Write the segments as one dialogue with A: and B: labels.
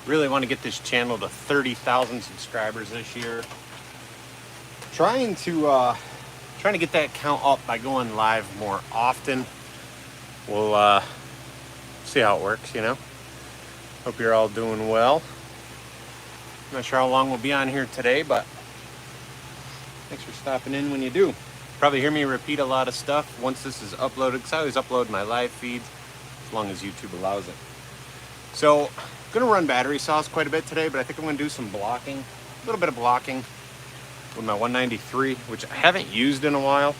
A: Really want to get this channel to 30,000 subscribers this year. Trying to get that count up by going live more often. We'll see how it works, you know. Hope you're all doing well. I'm not sure how long we'll be on here today, but thanks for stopping in when you do. Probably hear me repeat a lot of stuff once this is uploaded, because I always upload my live feeds as long as YouTube allows it. So, I'm gonna run battery saws quite a bit today, but I think I'm gonna do some blocking, a little bit of blocking with my 193, which I haven't used in a while.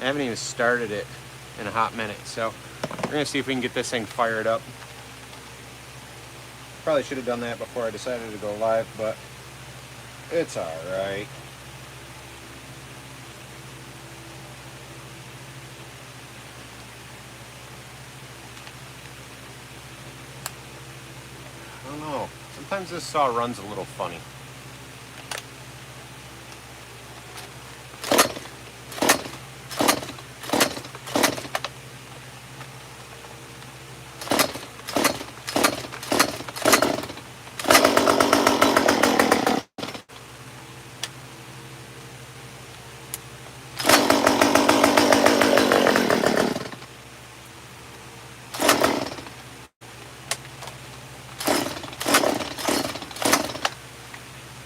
A: I haven't even started it in a hot minute, so we're gonna see if we can get this thing fired up. Probably should have done that before I decided to go live, but it's all right. I don't know. Sometimes this saw runs a little funny.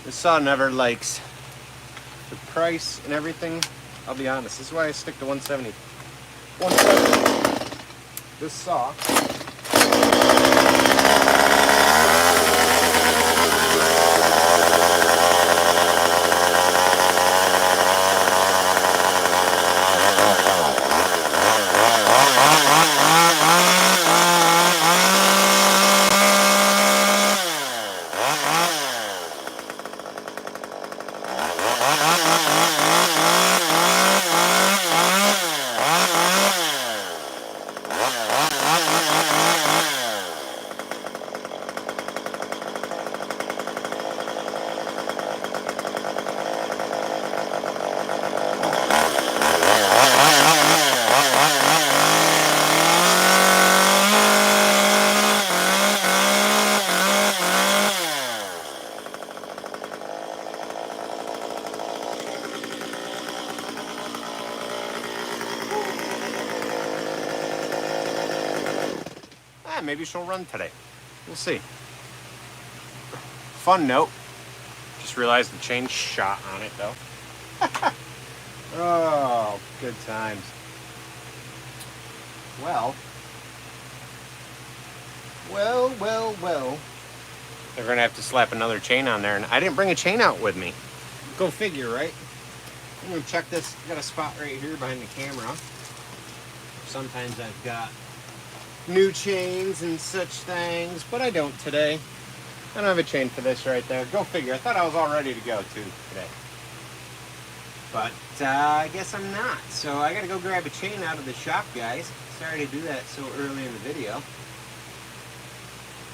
A: This saw never likes the price and everything. I'll be honest, this is why I stick to 170. 170. This saw. Maybe she'll run today. We'll see. Fun note. Just realized the chain shot on it though. Oh, good times. Well. They're gonna have to slap another chain on there, and I didn't bring a chain out with me. Go figure, right? I'm gonna check this. I got a spot right here behind the camera. Sometimes I've got new chains and such things, but I don't today. I don't have a chain for this right there. Go figure. I thought I was all ready to go too today, but I guess I'm not. So I gotta go grab a chain out of the shop, guys. Sorry to do that so early in the video.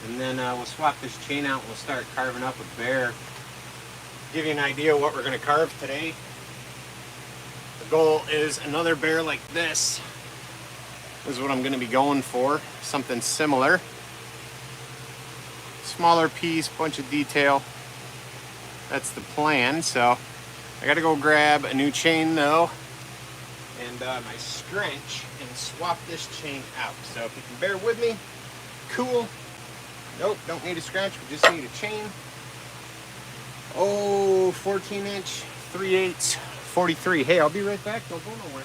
A: And then we'll swap this chain out and we'll start carving up a bear. Give you an idea of what we're gonna carve today. The goal is another bear like this. This is what I'm going to be going for, something similar. Smaller piece, bunch of detail. That's the plan. So I got to go grab a new chain though, and my scrunch, and swap this chain out. So if you can bear with me, cool. Nope, don't need a scrunch, we just need a chain. Oh, 14-inch, 3/8, 43. Hey, I'll be right back. Don't go nowhere.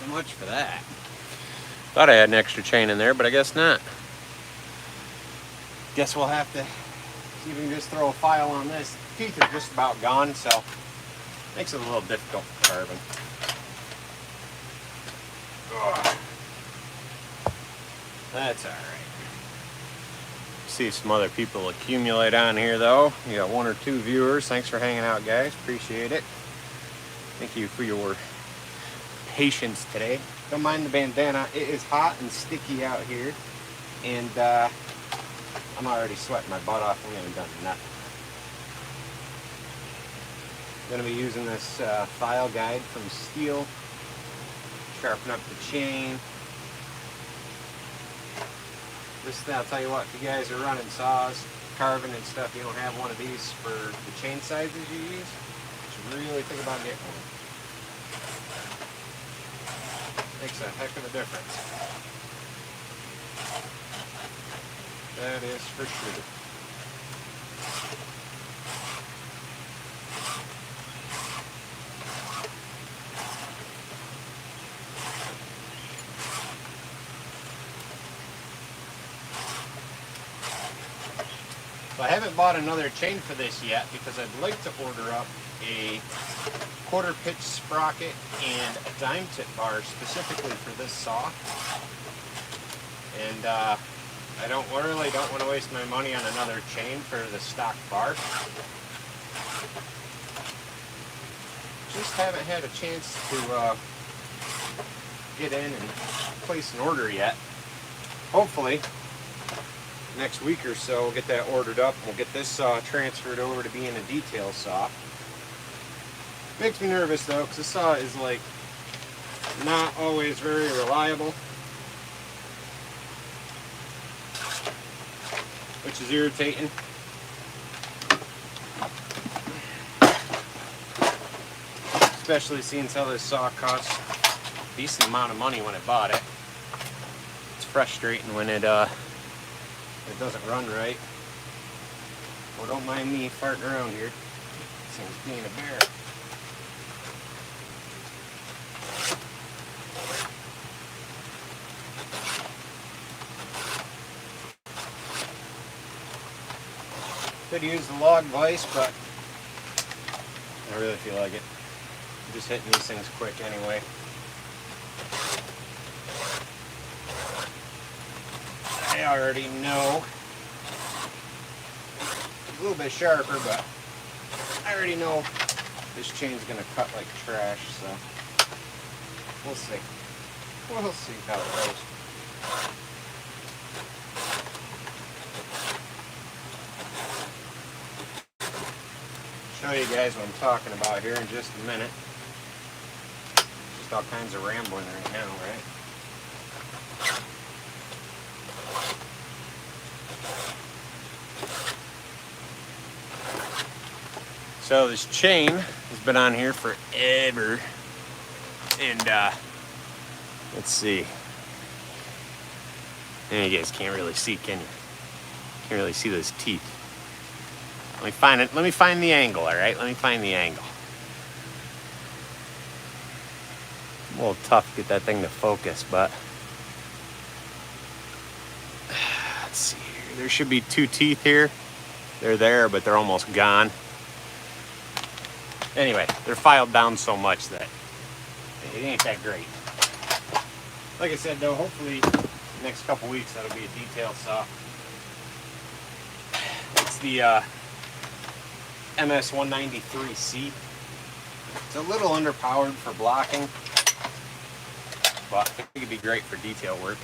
A: much for that. Thought I had an extra chain in there, but I guess not. Guess we'll have to see if we can just throw a file on this. Teeth are just about gone, so makes it a little difficult for carving. Ugh. That's all right. See some other people accumulate on here though. You got 1 or 2 viewers. Thanks for hanging out, guys. Appreciate it. Thank you for your patience today. Don't mind the bandana. It is hot and sticky out here, and I'm already sweating my butt off. We haven't done nothing. I'm gonna be using this file guide from Steel. Sharpen up the chain. I'll tell you what, if you guys are running saws, carving and stuff, you don't have one of these for the chain sizes you use, you should really think about getting one. Makes a heck of a difference. That is for sure. So I haven't bought another chain for this yet because I'd like to order up a 1/4 pitch sprocket and a dime tip bar specifically for this saw. And I really don't want to waste my money on another chain for the stock bar. Just haven't had a chance to get in and place an order yet. Hopefully next week or so we'll get that ordered up and we'll get this saw transferred over to being a detail saw. Makes me nervous though, because the saw is like not always very reliable, which is irritating. Especially seeing how this saw costs a decent amount of money when I bought it. It's frustrating when it doesn't run right. Well, don't mind me farting around here. This thing's being a bear. Could use the log vise, but I really feel like it. I'm just hitting these things quick anyway. I already know it's a little bit sharper, but I already know this chain's gonna cut like trash, so we'll see. We'll see how it goes. Show you guys what I'm talking about here in just a minute. Just all kinds of rambling right now, right? So this chain has been on here forever, and let's see. And you guys can't really see, can you? Can't really see those teeth. Let me find it. Let me find the angle. All right, let me find the angle. A little tough to get that thing to focus, but let's see here. There should be 2 teeth here. They're there, but they're almost gone. Anyway, they're filed down so much that it ain't that great. Like I said though, hopefully the next couple weeks that'll be a detail saw. It's the MS-193C. It's a little underpowered for blocking, but I think it'd be great for detail work.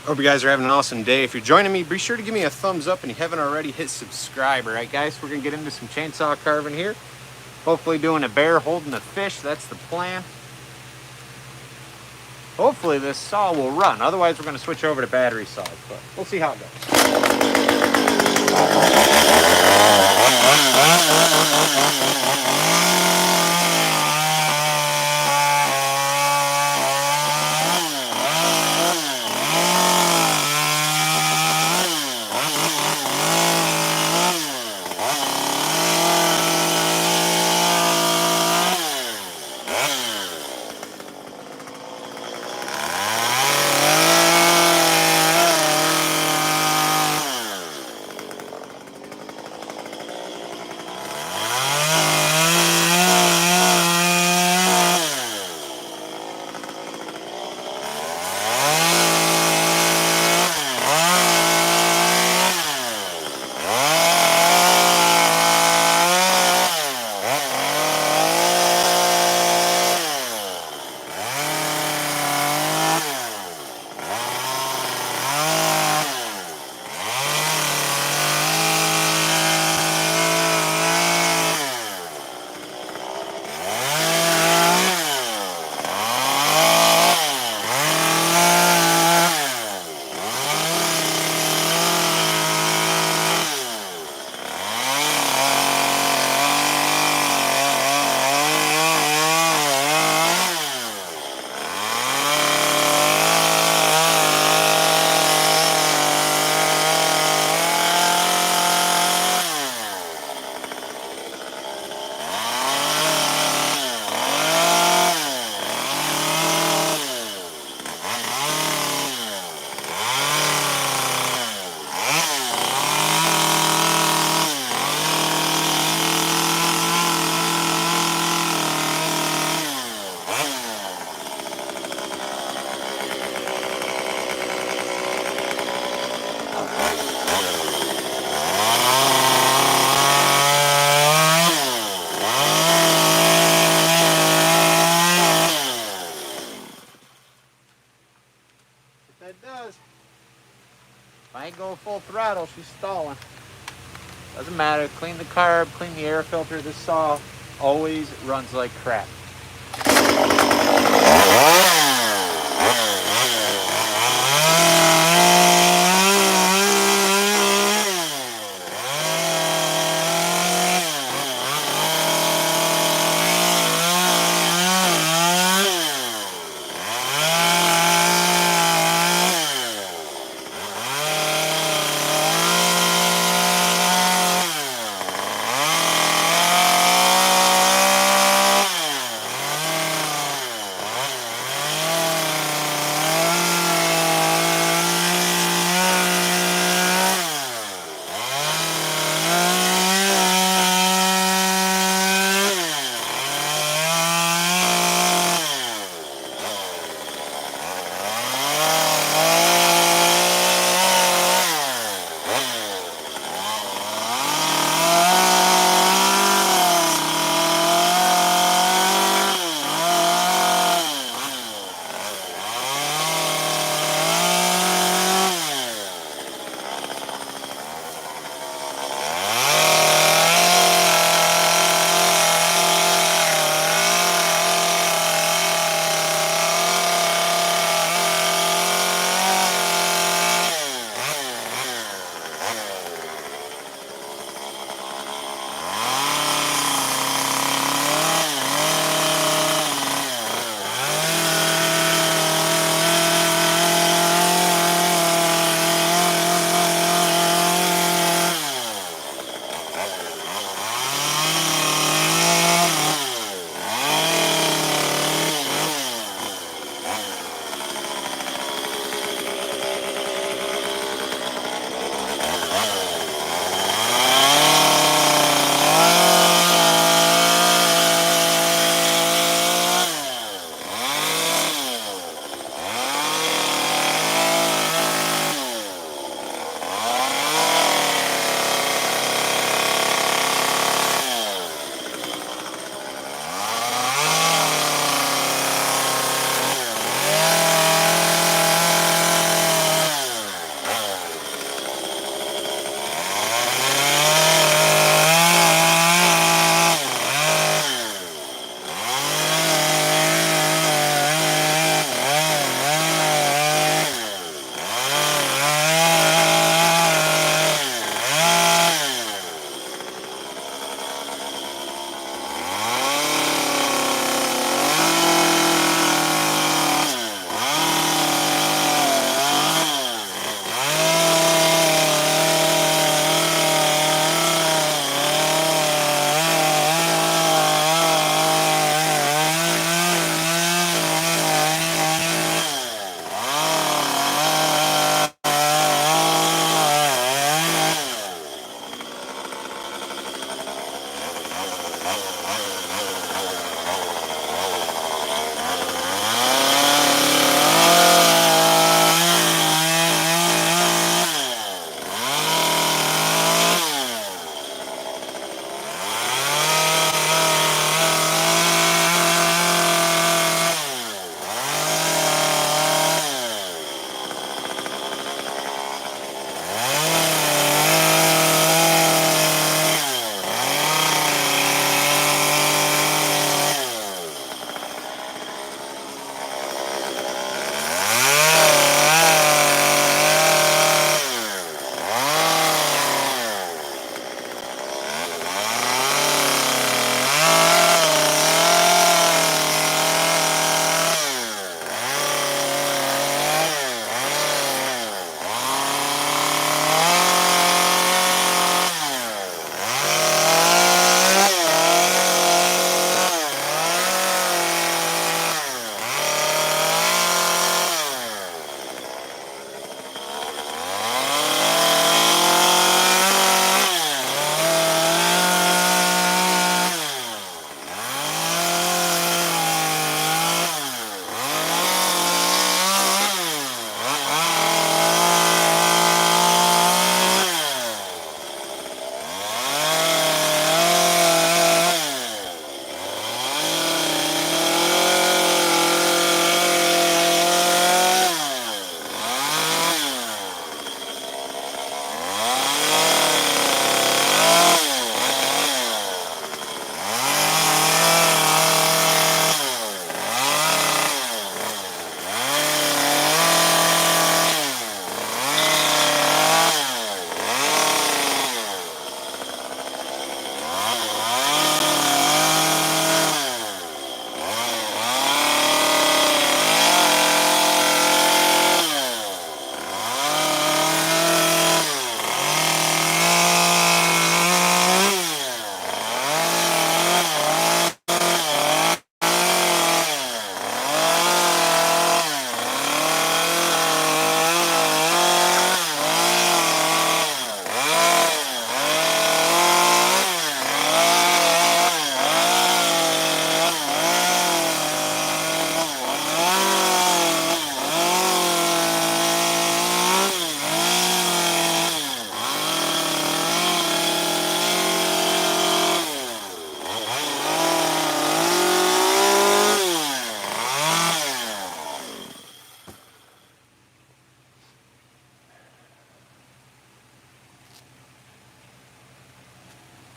A: Hope you guys are having an awesome day. If you're joining me, be sure to give me a thumbs up, and if you haven't already, hit subscribe. All right, guys, we're gonna get into some chainsaw carving here. Hopefully doing a bear holding a fish. That's the plan. Hopefully this saw will run. Otherwise, we're gonna switch over to battery saws, but we'll see how it goes. It does. If I ain't go full throttle, she's stalling. Doesn't matter. Clean the carb, clean the air filter. This saw always runs like crap.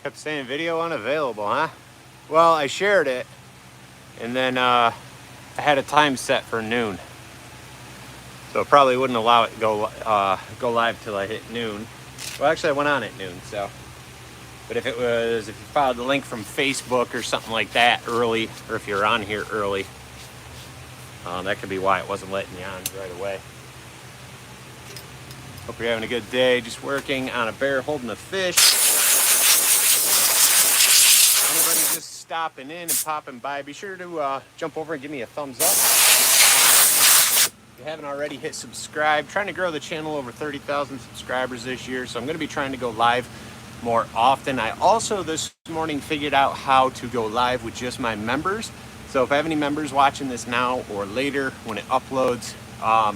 A: Kept saying video unavailable, huh? Well, I shared it, and then I had a time set for noon. So it probably wouldn't allow it to go live till I hit noon. Well, actually I went on at noon, so. But if you followed the link from Facebook or something like that early, or if you're on here early, that could be why it wasn't letting you on right away. Hope you're having a good day. Just working on a bear holding a fish. Anybody just stopping in and popping by, be sure to jump over and give me a thumbs up. If you haven't already, hit subscribe. Trying to grow the channel over 30,000 subscribers this year, so I'm going to be trying to go live more often. I also this morning figured out how to go live with just my members. So if I have any members watching this now or later when it uploads, I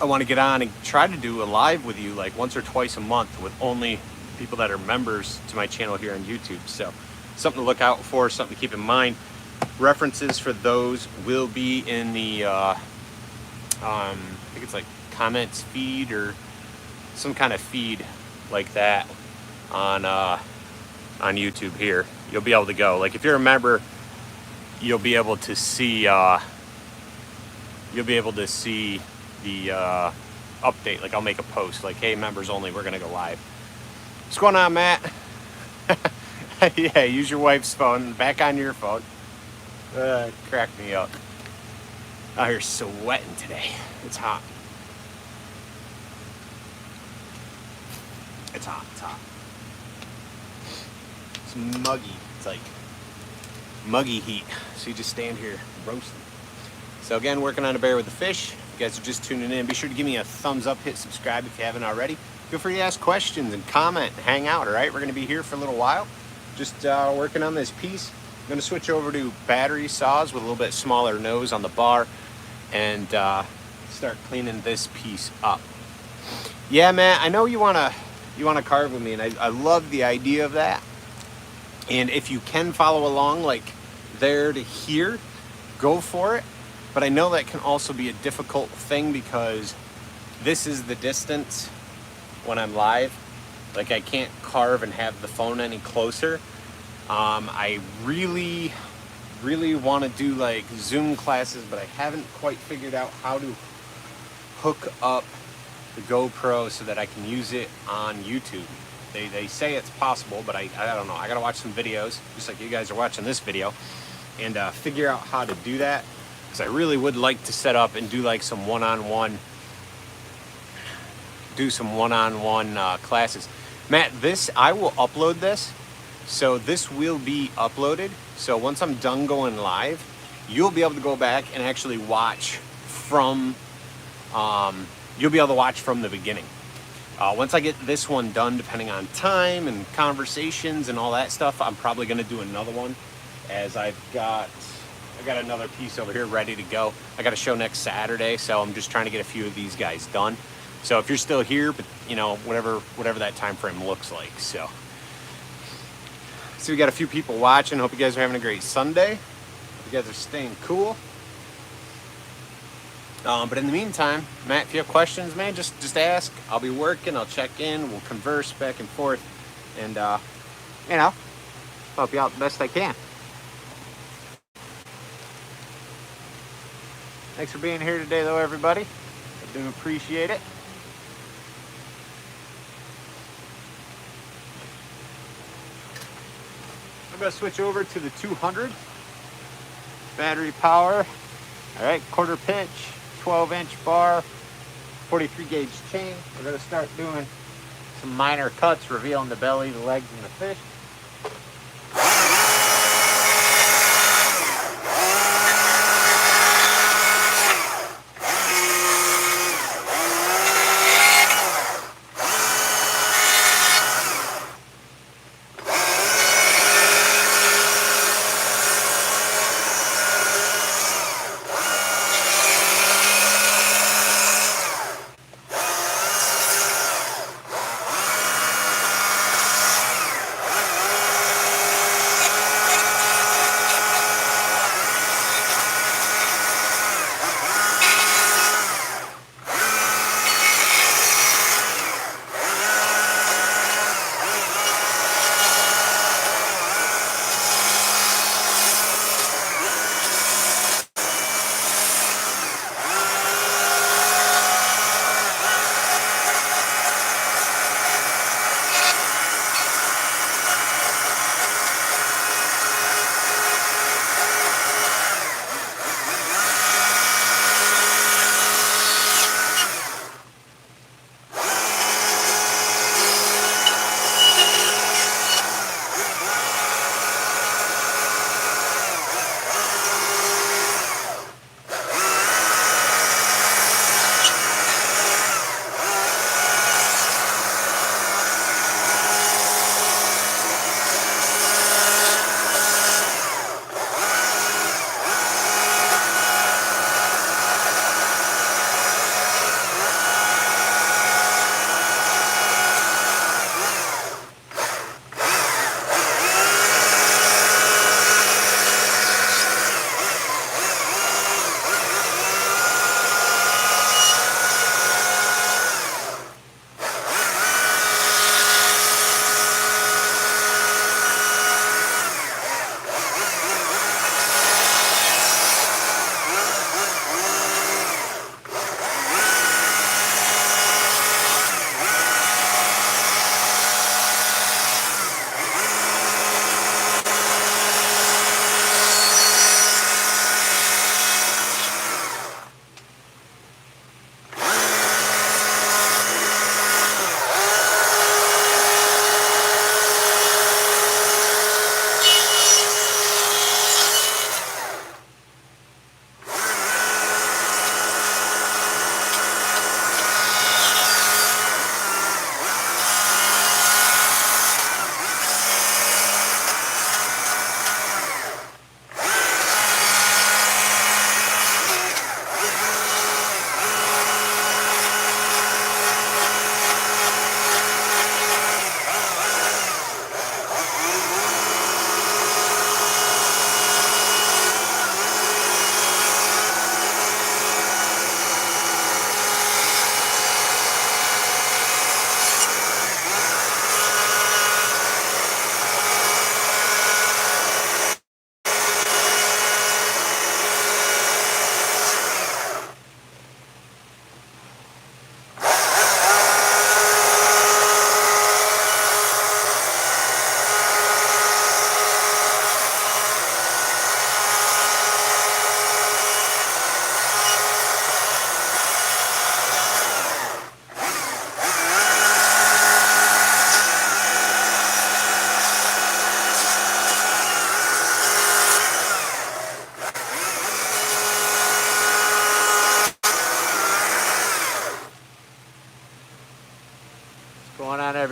A: want to get on and try to do a live with you like once or twice a month with only people that are members to my channel here on YouTube. So something to look out for, something to keep in mind. References for those will be in the I think it's like comments feed or some kind of feed like that on YouTube here. You'll be able to go, like if you're a member, you'll be able to see the update. Like I'll make a post like, hey, members only, we're gonna go live. What's going on, Matt? Yeah, use your wife's phone, back on your phone. Crack me up. Out here sweating today. It's hot. It's hot, it's hot. It's muggy. It's like muggy heat. So you just stand here roasting. So again, working on a bear with the fish. If you guys are just tuning in, be sure to give me a thumbs up, hit subscribe if you haven't already. Feel free to ask questions and comment and hang out, all right? We're gonna be here for a little while. Just working on this piece. I'm gonna switch over to battery saws with a little bit smaller nose on the bar and start cleaning this piece up. Yeah, man, I know you wanna carve with me, and I love the idea of that. And if you can follow along like there to here, go for it. But I know that can also be a difficult thing because this is the distance when I'm live. Like I can't carve and have the phone any closer. I really want to do like Zoom classes, but I haven't quite figured out how to hook up the GoPro so that I can use it on YouTube. They say it's possible, but I don't know. I gotta watch some videos, just like you guys are watching this video, and figure out how to do that. Because I really would like to set up and do like some one-on-one classes. Matt, I will upload this, so this will be uploaded. So once I'm done going live, you'll be able to go back and actually watch from. You'll be able to watch from the beginning. Once I get this one done, depending on time and conversations and all that stuff, I'm probably going to do another one, as I got another piece over here ready to go. I got a show next Saturday, so I'm just trying to get a few of these guys done. So if you're still here, but you know, whatever that time frame looks like. So we got a few people watching. Hope you guys are having a great Sunday. Hope you guys are staying cool. But in the meantime, Matt, if you have questions, man, just ask. I'll be working. I'll check in. We'll converse back and forth, and you know, help you out the best I can. Thanks for being here today, though, everybody. I do appreciate it. I'm gonna switch over to the 200 battery power. All right, quarter pitch. 12-inch bar, 43 gauge chain. We're going to start doing some minor cuts, revealing the belly, the legs, and the fish.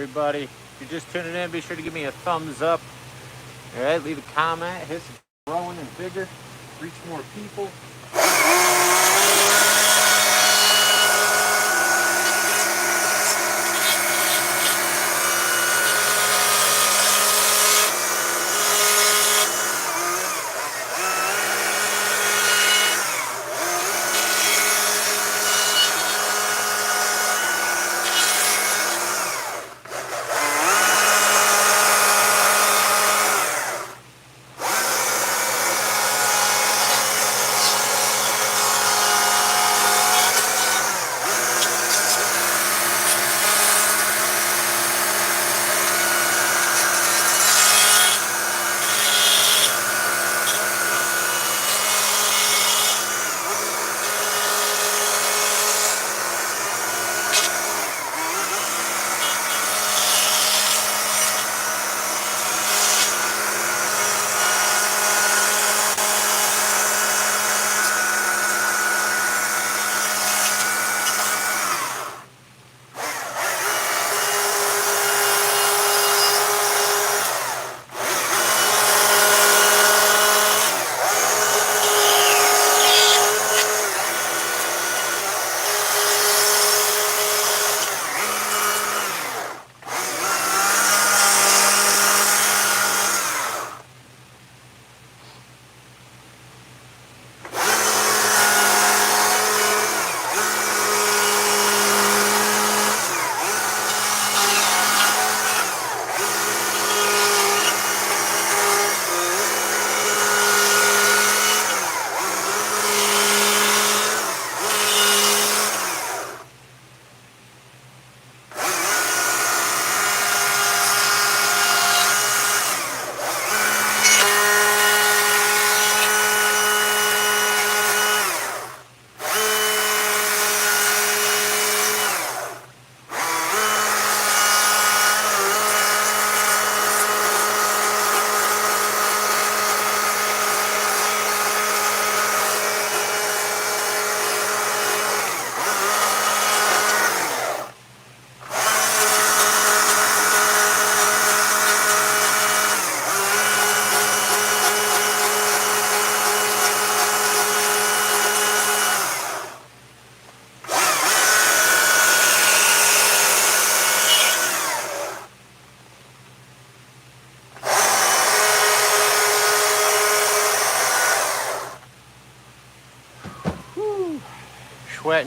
A: everybody. If you're just tuning in, be sure to give me a thumbs up. All right, leave a comment. Hit growing and bigger, reach more people.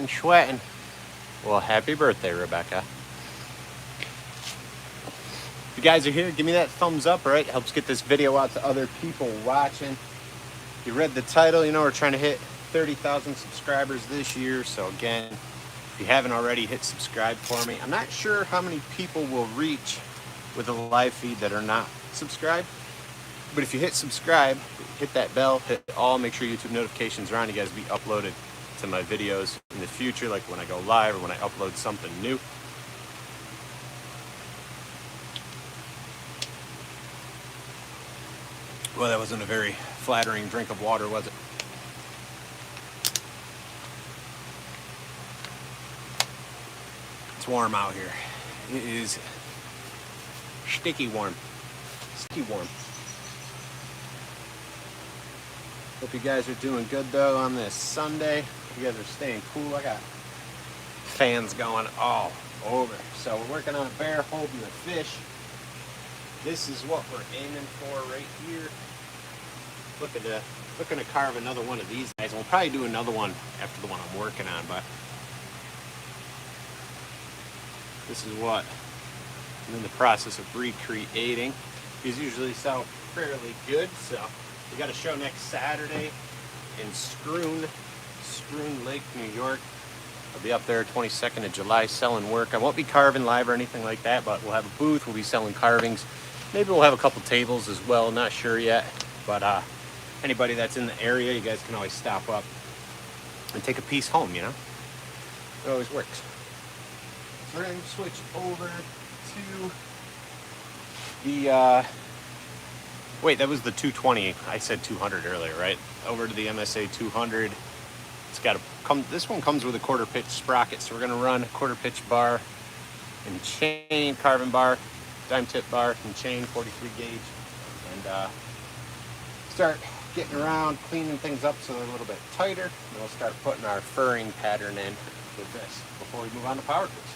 A: Sweating. Well, happy birthday, Rebecca. If you guys are here, give me that thumbs up, all right? It helps get this video out to other people watching. You read the title, you know we're trying to hit 30,000 subscribers this year. So again, if you haven't already, hit subscribe for me. I'm not sure how many people will reach with a live feed that are not subscribed. But if you hit subscribe, hit that bell, hit all, make sure YouTube notifications are on. You guys be uploaded to my videos in the future, like when I go live or when I upload something new. Well, that wasn't a very flattering drink of water, was it? It's warm out here. It is sticky warm. Sticky warm. Hope you guys are doing good though on this Sunday. You guys are staying cool. I got fans going all over. So we're working on a bear holding a fish. This is what we're aiming for right here. Looking to carve another one of these guys. We'll probably do another one after the one I'm working on, but this is what I'm in the process of recreating. These usually sell fairly good, so we got a show next Saturday in Scroon Lake, New York. I'll be up there 22nd of July selling work. I won't be carving live or anything like that, but we'll have a booth. We'll be selling carvings. Maybe we'll have a couple tables as well. Not sure yet, but anybody that's in the area, you guys can always stop up and take a piece home, you know? It always works. So we're going to switch over to the wait, that was the 220. I said 200 earlier, right? Over to the MSA 200. It's got to come. This one comes with a quarter pitch sprocket, so we're going to run a quarter pitch bar and chain carbon bar, dime tip bar and chain, 43 gauge, and start getting around, cleaning things up so they're a little bit tighter. And we'll start putting our furring pattern in with this before we move on to power tools.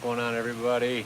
A: What's going on, everybody?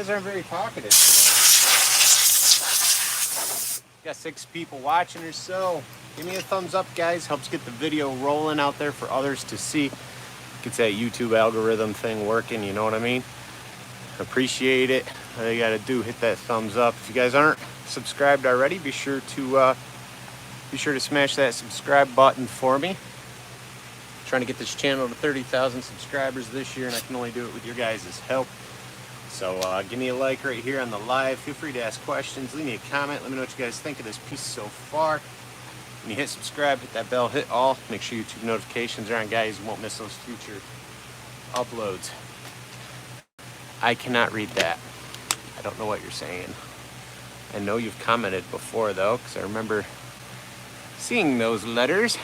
A: guys aren't very talkative today. Got 6 people watching or so. Give me a thumbs up, guys. Helps get the video rolling out there for others to see. Gets that YouTube algorithm thing working, you know what I mean? Appreciate it. All you gotta do, hit that thumbs up. If you guys aren't subscribed already, be sure to smash that subscribe button for me. Trying to get this channel to 30,000 subscribers this year, and I can only do it with your guys' help. So give me a like right here on the live. Feel free to ask questions, leave me a comment, let me know what you guys think of this piece so far. When you hit subscribe, hit that bell, hit all. Make sure YouTube notifications are on, guys. You won't miss those future uploads. I cannot read that. I don't know what you're saying. I know you've commented before, though, because I remember seeing those letters.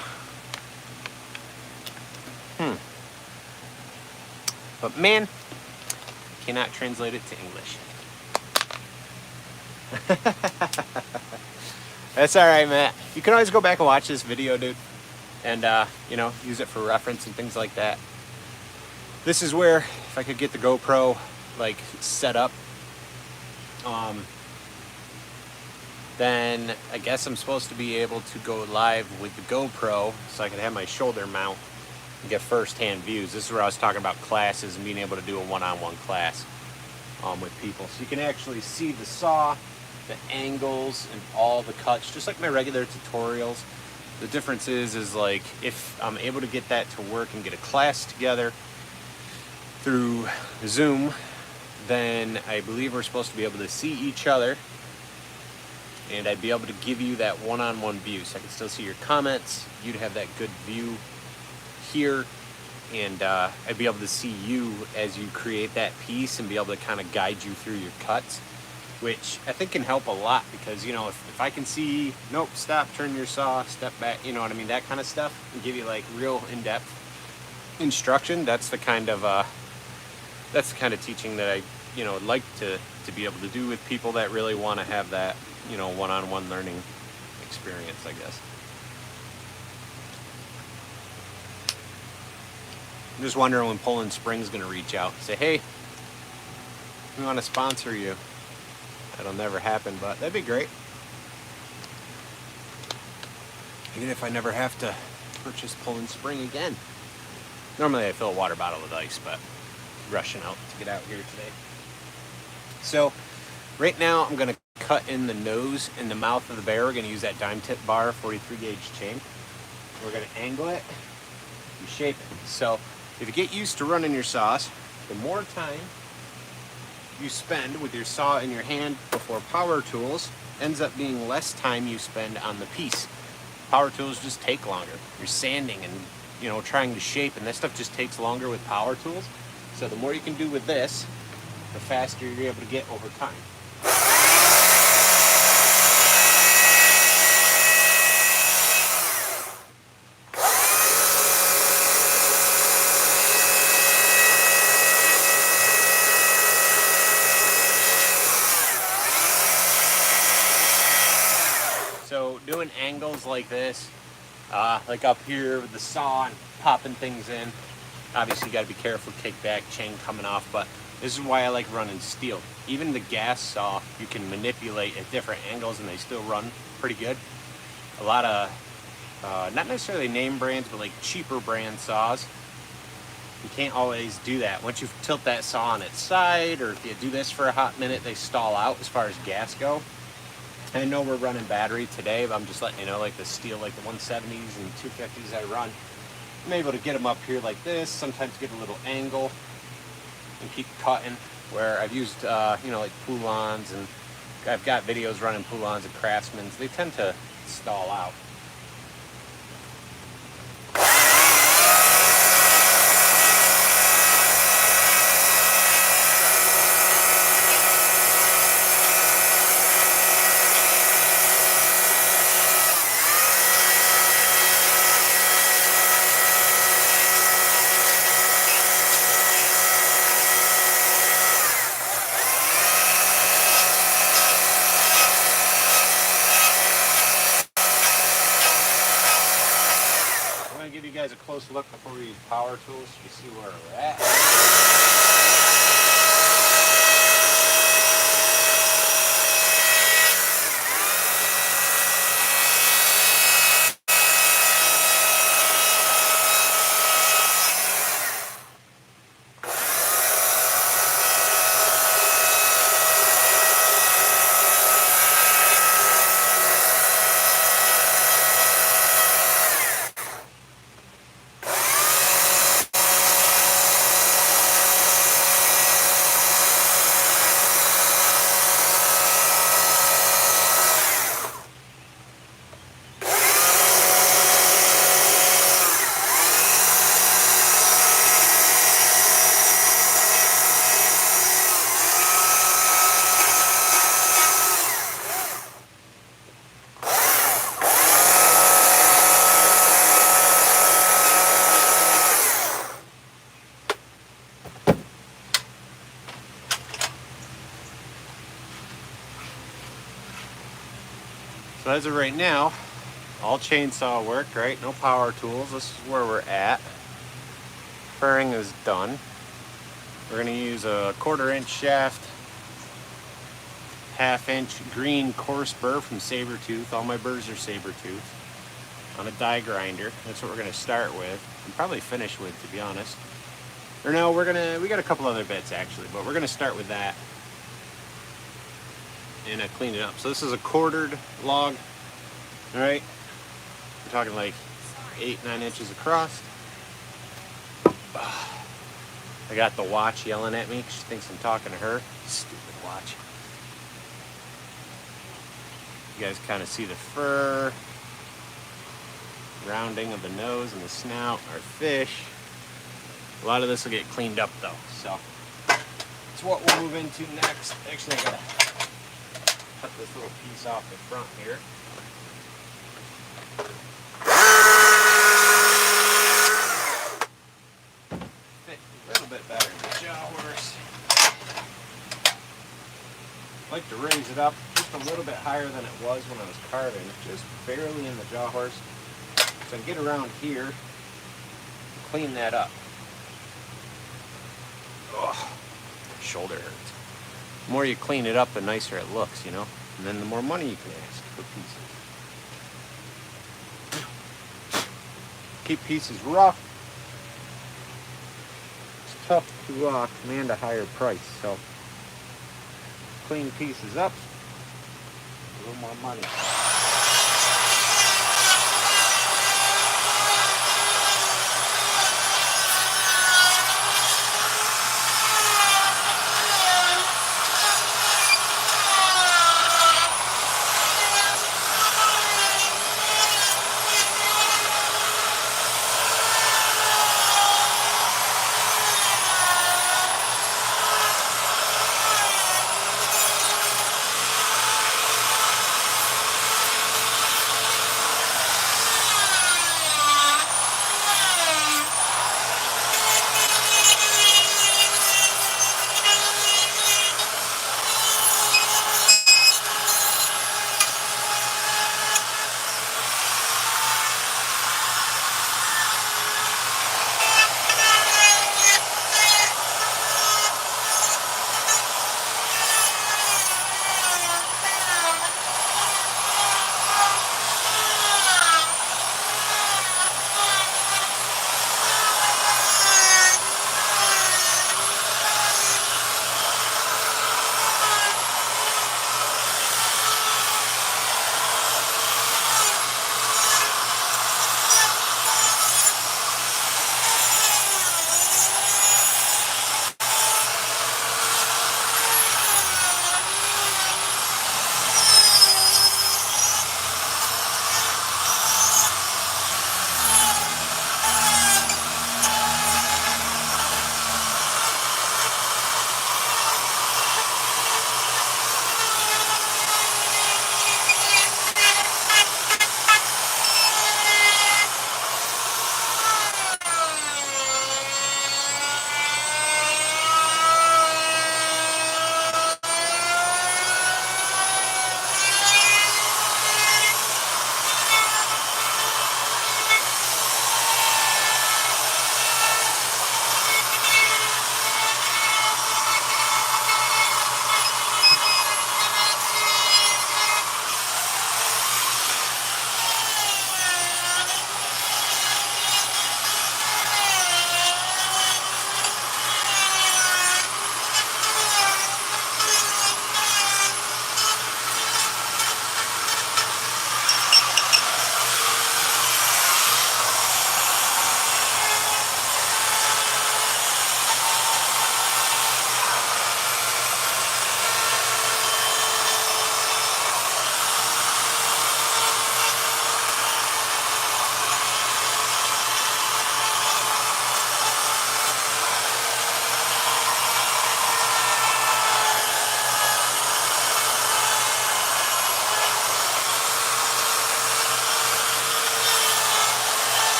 A: But man, I cannot translate it to English. That's all right, Matt. You can always go back and watch this video, dude, and you know, use it for reference and things like that. This is where, if I could get the GoPro like set up, then I guess I'm supposed to be able to go live with the GoPro, so I can have my shoulder mount and get first-hand views. This is where I was talking about classes and being able to do a one-on-one class with people, so you can actually see the saw, the angles, and all the cuts, just like my regular tutorials. The difference is like, if I'm able to get that to work and get a class together through Zoom, then I believe we're supposed to be able to see each other, and I'd be able to give you that one-on-one view, so I can still see your comments. You'd have that good view here, and I'd be able to see you as you create that piece and be able to kind of guide you through your cuts, which I think can help a lot, because, you know, if I can see, nope, stop, turn your saw, step back, you know what I mean, that kind of stuff, and give you like real in-depth instruction, that's the kind of teaching that I, you know, like to be able to do with people that really want to have that, you know, one-on-one learning experience, I guess. I'm just wondering when Poland Spring's going to reach out and say, hey, we want to sponsor you. That'll never happen, but that'd be great. Even if I never have to purchase Poland Spring again. Normally I fill a water bottle with ice, but rushing out to get out here today. So right now I'm going to cut in the nose and the mouth of the bear. We're going to use that dime tip bar 43 gauge chain. We're going to angle it and shape it. So if you get used to running your saws, the more time you spend with your saw in your hand before power tools ends up being less time you spend on the piece. Power tools just take longer. You're sanding and, you know, trying to shape, and that stuff just takes longer with power tools. So the more you can do with this, the faster you're able to get over time. So doing angles like this, like up here with the saw and popping things in, obviously you got to be careful, kickback, chain coming off, but this is why I like running steel. Even the gas saw, you can manipulate at different angles and they still run pretty good. A lot of, not necessarily name brands, but like cheaper brand saws, you can't always do that. Once you tilt that saw on its side, or if you do this for a hot minute, they stall out as far as gas go. I know we're running battery today, but I'm just letting you know, like the steel, like the 170s and 250s I run, I'm able to get them up here like this, sometimes get a little angle and keep cutting, where I've used, you know, like Poulons, and I've got videos running Poulons and Craftsmans. They tend to stall out. Give you guys a close look before we use power tools so you see where we're at. So as of right now, all chainsaw work, right? No power tools. This is where we're at. Furring is done. We're going to use a 1/4 inch shaft, 1/2 inch green coarse burr from Saburrtooth. All my burrs are Saburrtooth. On a die grinder. That's what we're going to start with. And probably finish with, to be honest. Or no, we got a couple other bits actually, but we're going to start with that. And clean it up. So this is a quartered log. All right. We're talking like 8-9 inches across. I got the watch yelling at me. She thinks I'm talking to her. Stupid watch. You guys kind of see the fur. Rounding of the nose and the snout, our fish. A lot of this will get cleaned up though, so it's what we'll move into next. Actually, I gotta cut this little piece off the front here. Fit a little bit better in the jaw horse. I like to raise it up just a little bit higher than it was when I was carving, just barely in the jaw horse. So I get around here, clean that up. Ugh, shoulder hurts. The more you clean it up, the nicer it looks, you know? And then the more money you can ask for pieces. Keep pieces rough. It's tough to command a higher price, so clean pieces up, a little more money.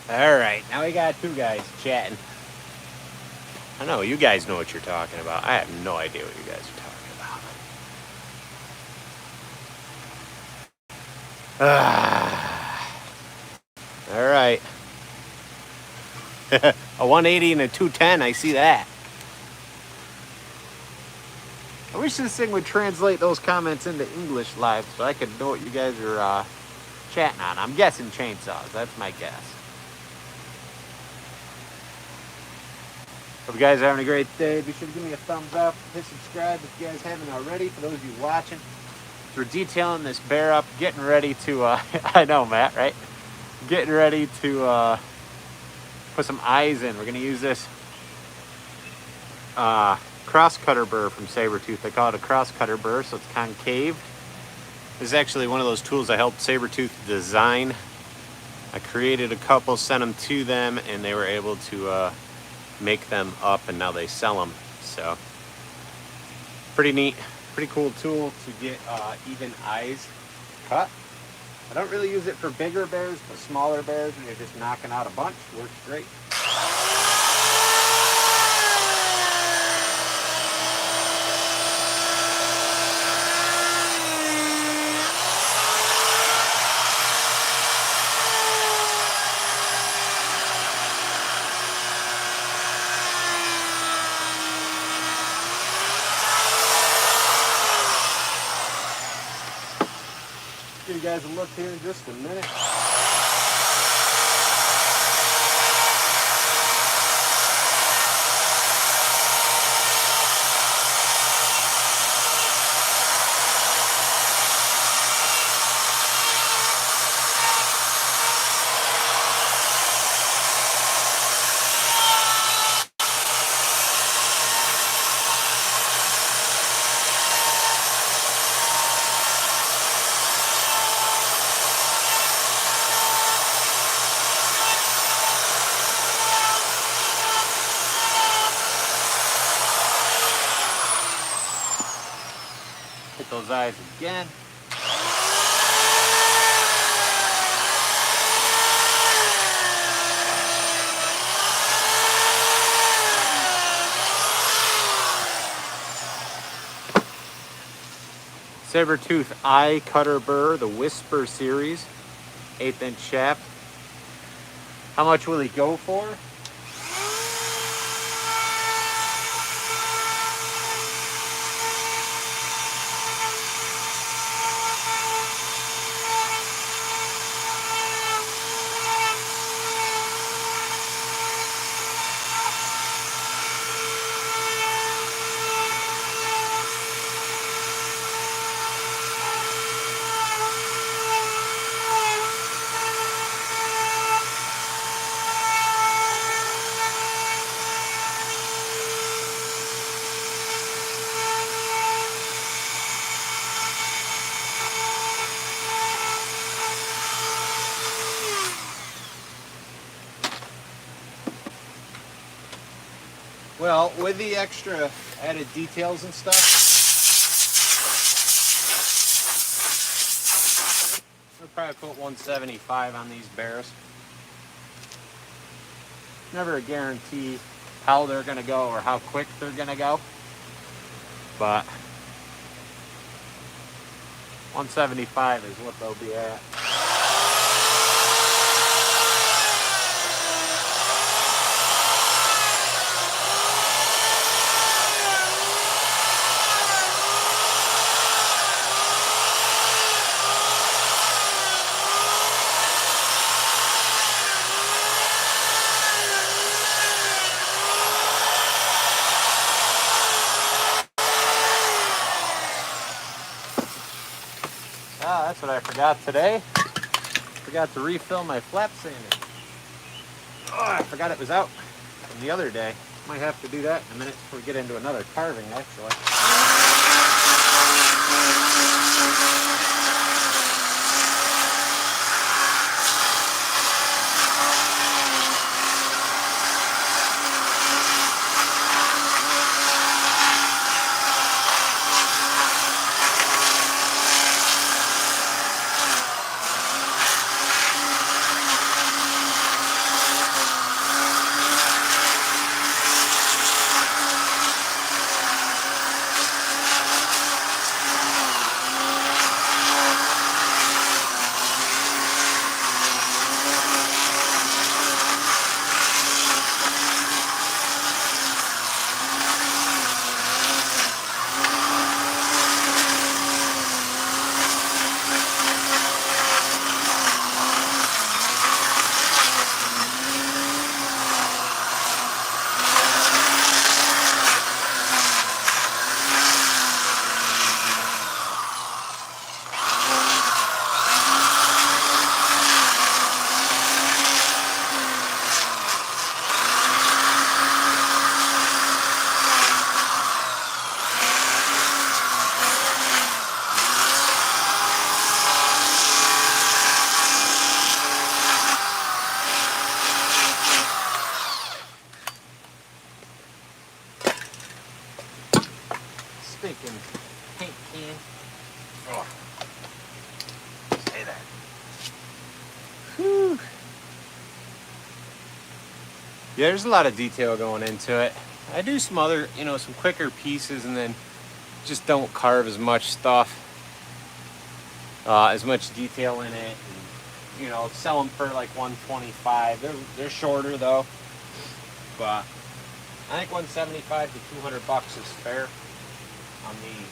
A: All right, now we got two guys chatting. I know you guys know what you're talking about. I have no idea what you guys are talking about. All right. A 180 and a 210, I see that. I wish this thing would translate those comments into English live so I could know what you guys are chatting on. I'm guessing chainsaws. That's my guess. Hope you guys are having a great day. Be sure to give me a thumbs up. Hit subscribe if you guys haven't already. For those of you watching, we're detailing this bear up, getting ready to, I know, Matt, right? Getting ready to put some eyes in. We're going to use this cross cutter burr from Saburrtooth. They call it a cross cutter burr, so it's concave. This is actually one of those tools I helped Saburrtooth design. I created a couple, sent them to them, and they were able to make them up, and now they sell them. So pretty neat, pretty cool tool to get even eyes cut. I don't really use it for bigger bears, but smaller bears when you're just knocking out a bunch, works great. Give you guys a look here in just a minute. Hit those eyes again. Saburrtooth eye cutter burr, the Whisper series, 1/8" shaft. How much will he go for? Well, with the extra added details and stuff, we'll probably put 175 on these bears. Never a guarantee how they're going to go or how quick they're going to go, but 175 is what they'll be at. Ah, that's what I forgot today. Forgot to refill my flap sander. Oh, I forgot it was out from the other day. Might have to do that in a minute before we get into another carving, actually. Yeah, there's a lot of detail going into it. I do some other, you know, some quicker pieces, and then just don't carve as much stuff, as much detail in it. And, you know, sell them for like 125. They're shorter though, but I think 175 to 200 bucks is fair on these.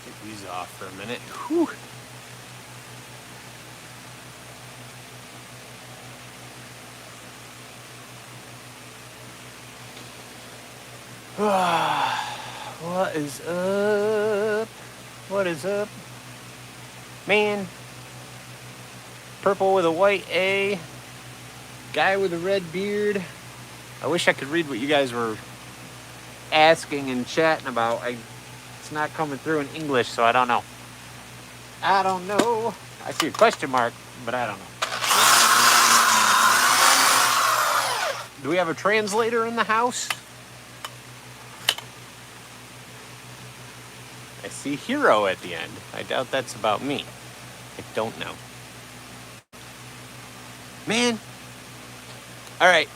A: Take these off for a minute. Whew. What is up? What is up? Man. Purple with a white A. Guy with a red beard. I wish I could read what you guys were asking and chatting about. It's not coming through in English, so I don't know. I don't know. I see a question mark, but I don't know. Do we have a translator in the house? I see hero at the end. I doubt that's about me. I don't know. Man. All right.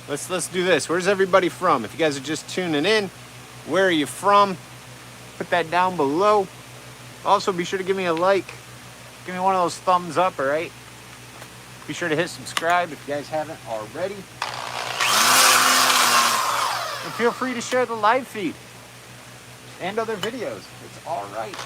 A: Let's do this. Where's everybody from? If you guys are just tuning in, where are you from? Put that down below. Also, be sure to give me a like. Give me one of those thumbs up, all right? Be sure to hit subscribe if you guys haven't already. And feel free to share the live feed and other videos. It's all right.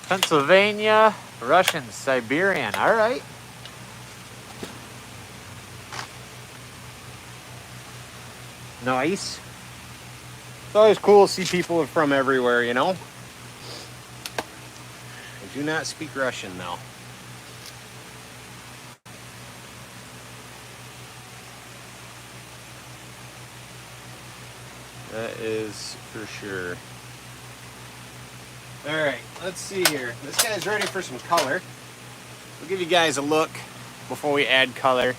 A: Pennsylvania, Russian, Siberian. All right. Nice. It's always cool to see people from everywhere, you know? I do not speak Russian, though. That is for sure. All right, let's see here. This guy's ready for some color. We'll give you guys a look before we add color.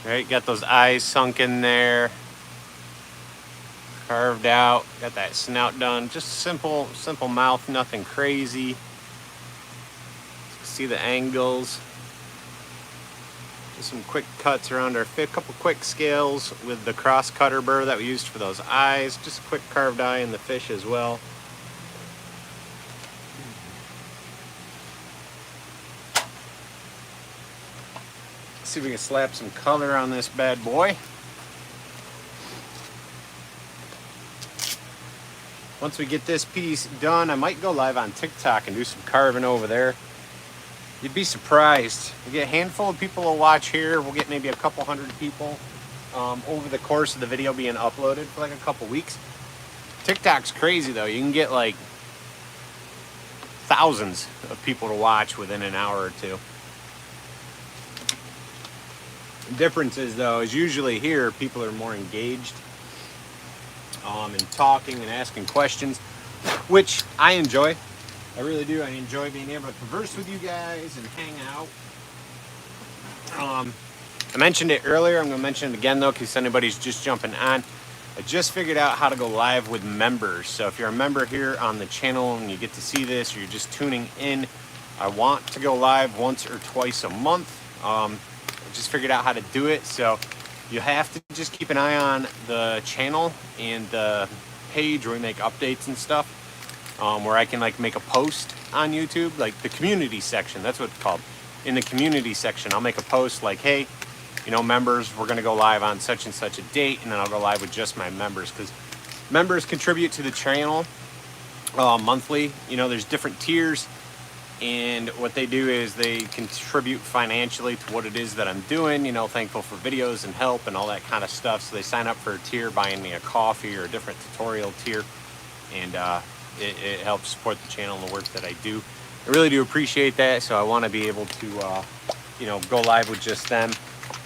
A: Right, got those eyes sunk in there, carved out, got that snout done. Just simple mouth, nothing crazy. See the angles. Just some quick cuts around our fit, couple quick scales with the cross cutter burr that we used for those eyes. Just a quick carved eye in the fish as well. See if we can slap some color on this bad boy. Once we get this piece done, I might go live on TikTok and do some carving over there. You'd be surprised. We get a handful of people to watch here. We'll get maybe a couple hundred people over the course of the video being uploaded for like a couple weeks. TikTok's crazy though. You can get like thousands of people to watch within an hour or two. The difference is though, is usually here people are more engaged and talking and asking questions, which I enjoy. I really do. I enjoy being able to converse with you guys and hang out. I mentioned it earlier. I'm going to mention it again though, in case anybody's just jumping on. I just figured out how to go live with members. So if you're a member here on the channel and you get to see this, or you're just tuning in, I want to go live once or twice a month. I just figured out how to do it. So you have to just keep an eye on the channel and the page where we make updates and stuff, where I can like make a post on YouTube, like the community section. That's what it's called. In the community section, I'll make a post like, hey, you know, members, we're going to go live on such and such a date, and then I'll go live with just my members, because members contribute to the channel monthly. You know, there's different tiers, and what they do is they contribute financially to what it is that I'm doing, you know, thankful for videos and help and all that kind of stuff. So they sign up for a tier, buying me a coffee or a different tutorial tier, and it helps support the channel and the work that I do. I really do appreciate that, so I want to be able to, you know, go live with just them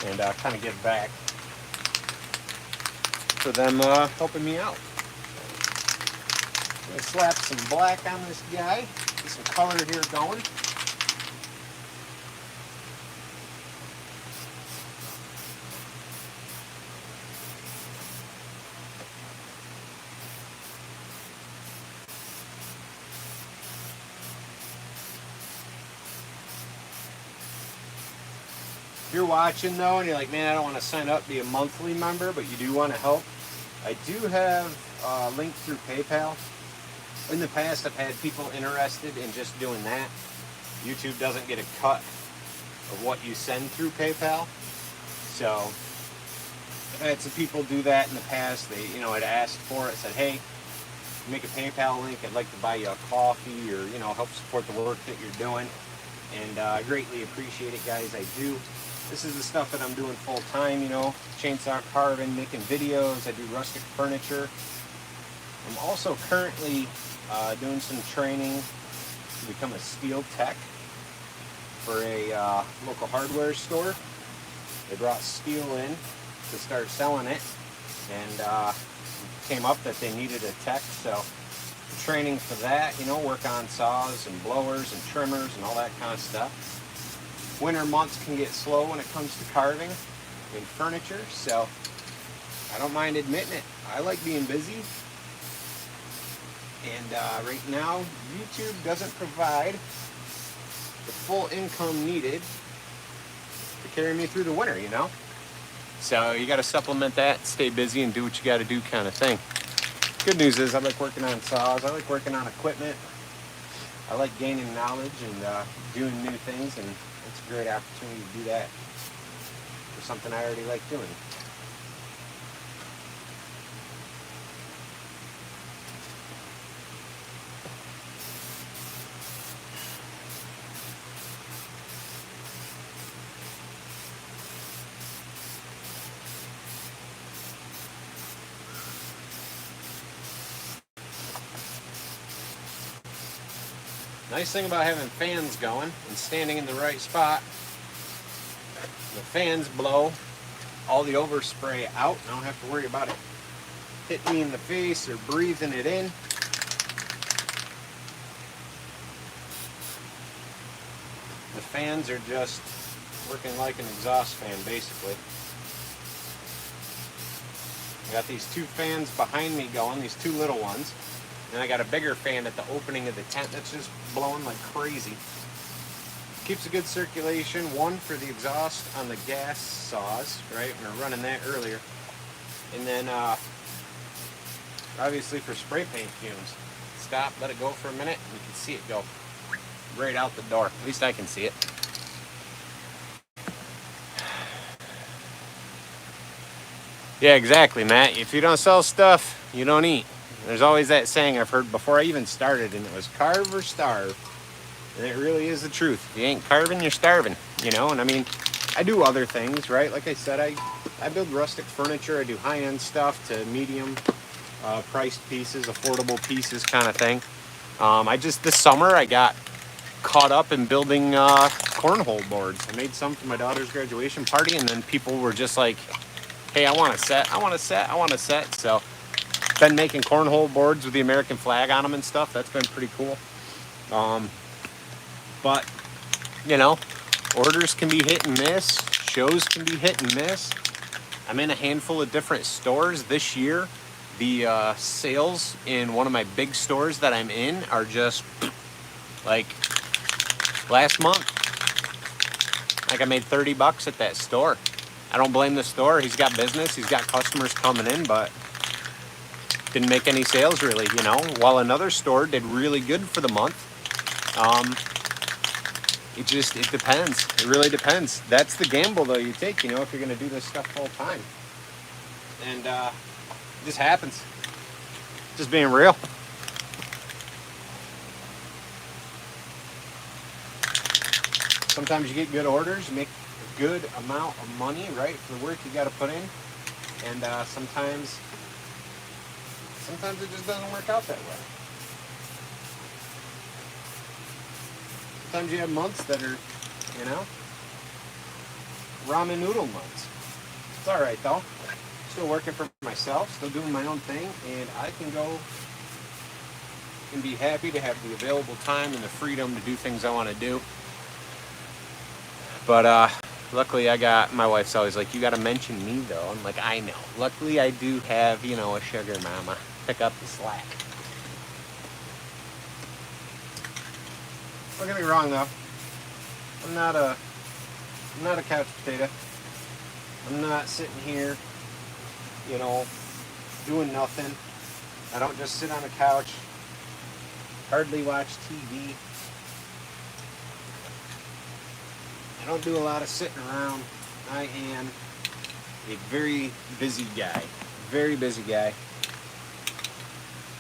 A: and kind of give back for them helping me out. I'm going to slap some black on this guy, get some color here going. If you're watching though and you're like, man, I don't want to sign up, be a monthly member, but you do want to help, I do have a link through PayPal. In the past, I've had people interested in just doing that. YouTube doesn't get a cut of what you send through PayPal. So I've had some people do that in the past. They, you know, had asked for it, said, hey, make a PayPal link, I'd like to buy you a coffee, or, you know, help support the work that you're doing. And I greatly appreciate it, guys. I do. This is the stuff that I'm doing full time, you know, chainsaw carving, making videos. I do rustic furniture. I'm also currently doing some training to become a steel tech for a local hardware store. They brought steel in to start selling it, and came up that they needed a tech, so training for that, you know, work on saws and blowers and trimmers and all that kind of stuff. Winter months can get slow when it comes to carving in furniture, so I don't mind admitting it. I like being busy, and right now YouTube doesn't provide the full income needed to carry me through the winter, you know? So you got to supplement that, stay busy, and do what you got to do, kind of thing. Good news is I like working on saws, I like working on equipment, I like gaining knowledge and doing new things, and it's a great opportunity to do that for something I already like doing. Nice thing about having fans going and standing in the right spot, the fans blow all the overspray out. I don't have to worry about it hitting me in the face or breathing it in. The fans are just working like an exhaust fan, basically. I got these two fans behind me going, these two little ones. And I got a bigger fan at the opening of the tent that's just blowing like crazy. Keeps a good circulation. One for the exhaust on the gas saws, right? We were running that earlier. And then obviously for spray paint fumes. Stop, let it go for a minute, and you can see it go right out the door. At least I can see it. Yeah, exactly, Matt. If you don't sell stuff, you don't eat. There's always that saying I've heard before I even started, and it was carve or starve. And it really is the truth. If you ain't carving, you're starving, you know? And I mean, I do other things, right? Like I said, I build rustic furniture. I do high-end stuff to medium priced pieces, affordable pieces kind of thing. This summer, I got caught up in building cornhole boards. I made some for my daughter's graduation party, and then people were just like, hey, I want a set, I want a set, I want a set. So been making cornhole boards with the American flag on them and stuff. That's been pretty cool. But, you know, orders can be hit and miss. Shows can be hit and miss. I'm in a handful of different stores this year. The sales in one of my big stores that I'm in are just like last month. Like I made $30 at that store. I don't blame the store. He's got business. He's got customers coming in, but didn't make any sales really, you know, while another store did really good for the month. It depends. It really depends. That's the gamble though you take, you know, if you're going to do this stuff full time. And it just happens. Just being real. Sometimes you get good orders, you make a good amount of money, right, for the work you got to put in. And sometimes it just doesn't work out that way. Sometimes you have months that are, you know, ramen noodle months. It's all right though. Still working for myself, still doing my own thing, and I can go and be happy to have the available time and the freedom to do things I want to do. But luckily I got, my wife's always like, you got to mention me though. I'm like, I know. Luckily I do have, you know, a sugar mama. Pick up the slack. Don't get me wrong though. I'm not a couch potato. I'm not sitting here, you know, doing nothing. I don't just sit on the couch, hardly watch TV. I don't do a lot of sitting around. I am a very busy guy. Very busy guy.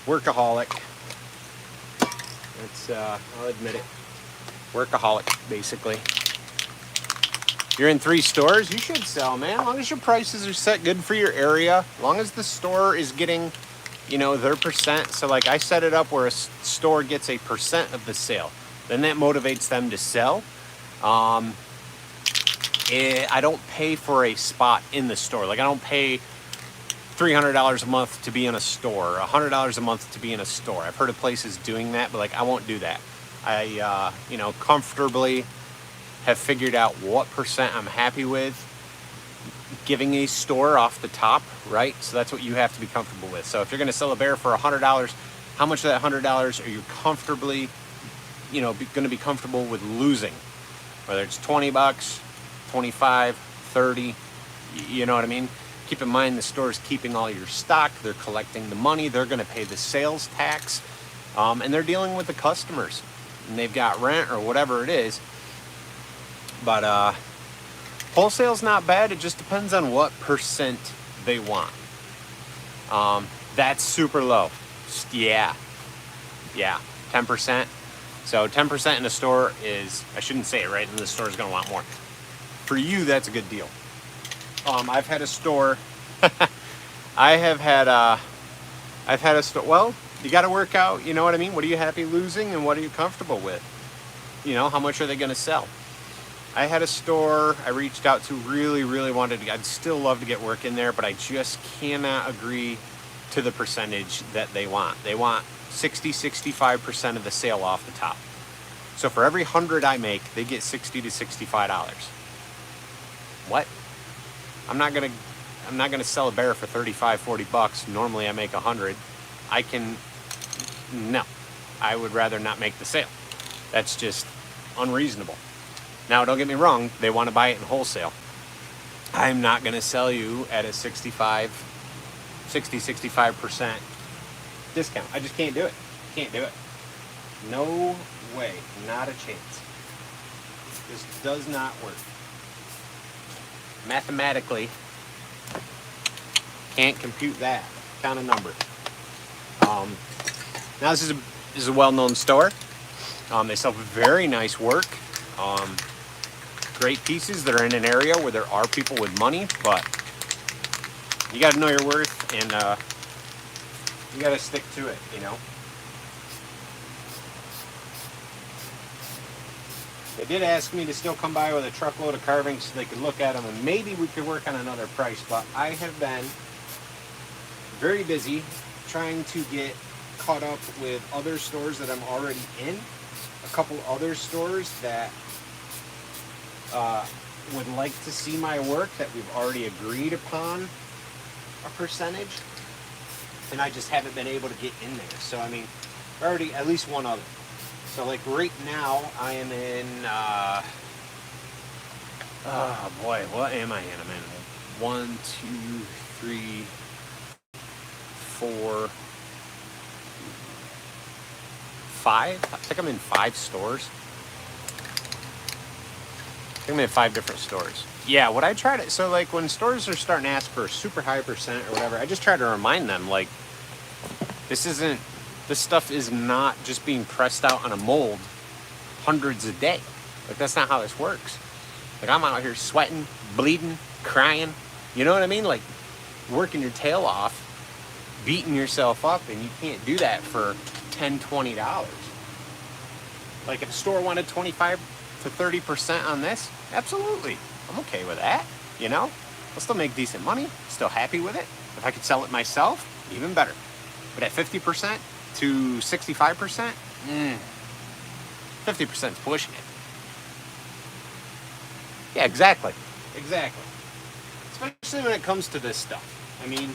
A: Workaholic. It's, I'll admit it. Workaholic, basically. You're in 3 stores, you should sell, man. As long as your prices are set good for your area, as long as the store is getting, you know, their percent. So like I set it up where a store gets a percent of the sale. Then that motivates them to sell. I don't pay for a spot in the store. Like I don't pay $300 a month to be in a store, or $100 a month to be in a store. I've heard of places doing that, but like I won't do that. I, you know, comfortably have figured out what percent I'm happy with giving a store off the top, right? So that's what you have to be comfortable with. So if you're going to sell a bear for $100, how much of that $100 are you comfortably, you know, going to be comfortable with losing? Whether it's $20, 25, 30, you know what I mean? Keep in mind the store's keeping all your stock. They're collecting the money. They're going to pay the sales tax. And they're dealing with the customers. And they've got rent or whatever it is. But wholesale's not bad. It just depends on what percent they want. That's super low. Yeah, 10%. So 10% in a store is, I shouldn't say it right, and the store's going to want more. For you, that's a good deal. I've had a store. I've had a store. Well, you got to work out. You know what I mean? What are you happy losing, and what are you comfortable with? You know, how much are they going to sell? I had a store I reached out to, really wanted to. I'd still love to get work in there, but I just cannot agree to the percentage that they want. They want 60-65% of the sale off the top. So for every 100 I make, they get $60 to $65. What? I'm not gonna I'm not going to sell a bear for 35, 40 bucks. Normally I make 100. No, I would rather not make the sale. That's just unreasonable. Now, don't get me wrong, they want to buy it in wholesale. I'm not going to sell you at a 65% discount. I just can't do it. Can't do it. No way. Not a chance. This does not work. Mathematically, can't compute that kind of number. Now, this is a well-known store. They sell very nice work. Great pieces that are in an area where there are people with money, but you got to know your worth, and you got to stick to it, you know. They did ask me to still come by with a truckload of carvings so they could look at them, and maybe we could work on another price, but I have been very busy trying to get caught up with other stores that I'm already in. A couple other stores that would like to see my work that we've already agreed upon a percentage, and I just haven't been able to get in there. So I mean, already at least one other. So like right now I am in oh boy, what am I in? I'm in 1, 2, 3, 4, 5. I think I'm in 5 stores. I'm in 5 different stores. Yeah, what I try to, so like when stores are starting to ask for a super high percent or whatever, I just try to remind them, like, this stuff is not just being pressed out on a mold hundreds a day. Like, that's not how this works. Like, I'm out here sweating, bleeding, crying, you know what I mean? Like, working your tail off, beating yourself up, and you can't do that for $10, $20. Like, if a store wanted 25 to 30% on this, absolutely, I'm okay with that, you know? I'll still make decent money, still happy with it. If I could sell it myself, even better. But at 50% to 65%, 50% is pushing it. Yeah, exactly. Especially when it comes to this stuff. I mean,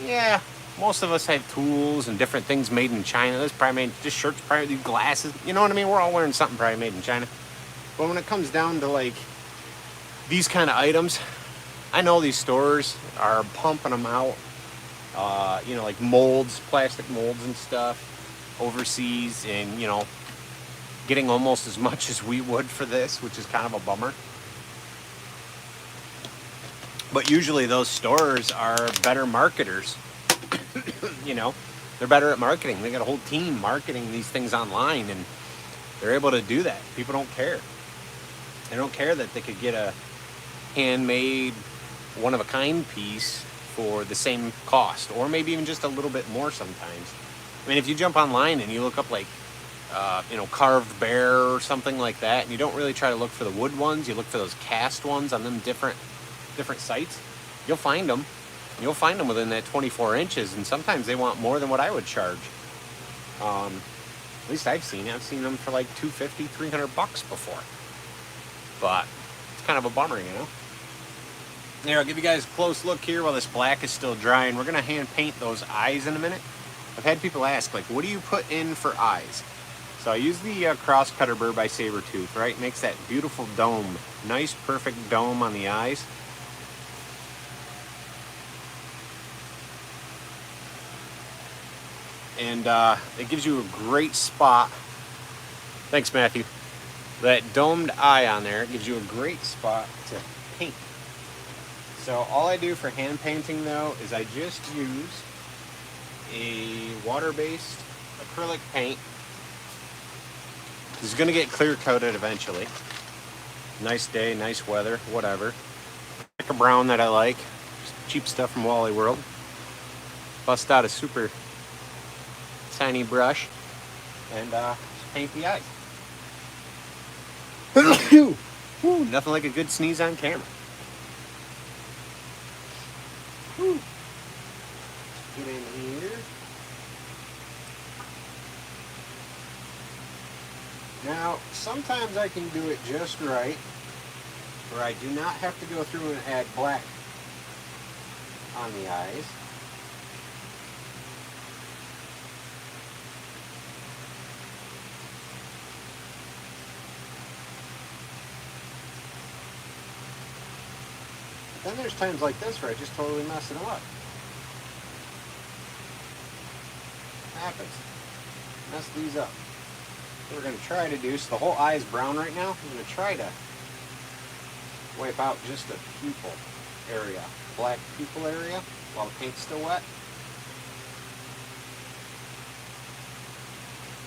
A: yeah, most of us have tools and different things made in China. This probably made, just shirts, probably glasses. You know what I mean? We're all wearing something probably made in China. But when it comes down to like these kind of items, I know these stores are pumping them out. You know, like molds, plastic molds and stuff overseas, and you know, getting almost as much as we would for this, which is kind of a bummer. But usually those stores are better marketers. You know, they're better at marketing. They got a whole team marketing these things online, and they're able to do that. People don't care. They don't care that they could get a handmade, one-of-a-kind piece for the same cost, or maybe even just a little bit more sometimes. I mean, if you jump online and you look up like, you know, carved bear or something like that, and you don't really try to look for the wood ones, you look for those cast ones on them different sites, you'll find them. You'll find them within that 24 inches, and sometimes they want more than what I would charge. At least I've seen them for like $250, $300 before. But it's kind of a bummer, you know. Here, I'll give you guys a close look here while this black is still drying. We're gonna hand paint those eyes in a minute. I've had people ask, like, what do you put in for eyes? So I use the cross cutter burr by Saburrtooth, right? Makes that beautiful dome, nice, perfect dome on the eyes. And it gives you a great spot. Thanks, Matthew. That domed eye on there gives you a great spot to paint. So all I do for hand painting though is I just use a water-based acrylic paint. This is going to get clear coated eventually. Nice day, nice weather, whatever. Pick a brown that I like. Just cheap stuff from Wally World. Bust out a super tiny brush and just paint the eyes. Ooh, nothing like a good sneeze on camera. Ooh. Get in here. Now, sometimes I can do it just right, where I do not have to go through and add black on the eyes. But then there's times like this where I just totally mess it up. Happens. Mess these up. What we're going to try to do, so the whole eye is brown right now, I'm going to try to wipe out just the pupil area, black pupil area, while the paint's still wet.